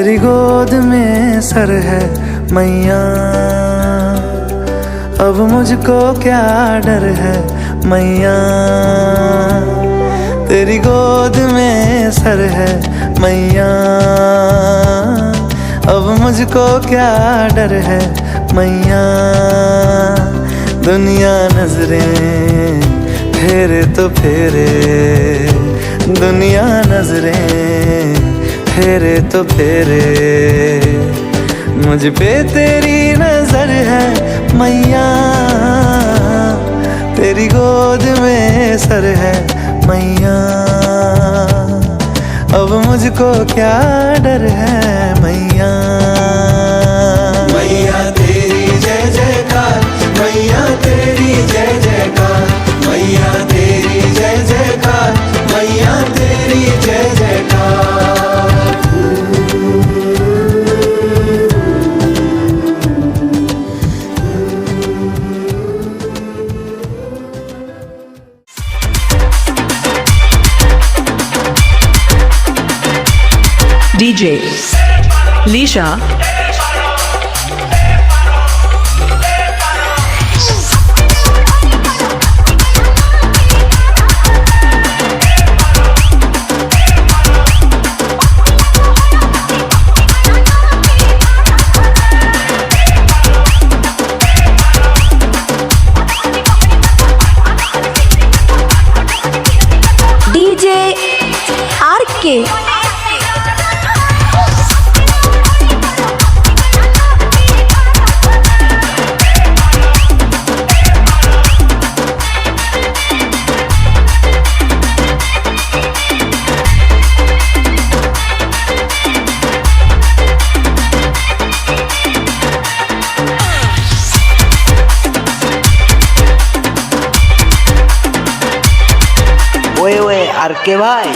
तेरी गोद में सर है मैया, अब मुझको क्या डर है मैया। तेरी गोद में सर है मैया, अब मुझको क्या डर है मैया। दुनिया नजरें फेरे तो फेरे, दुनिया नजरें फेरे तो फेरे, मुझ पे तेरी नजर है मैया। तेरी गोद में सर है मैया, अब मुझको क्या डर है मैया। मैया तेरी जय जयकार, मैया तेरी जय जयकार, मैया तेरी जय जयकार, मैया तेरी जय जयकार। DJ Lisha DJ RK ओए ओए आरके भाई,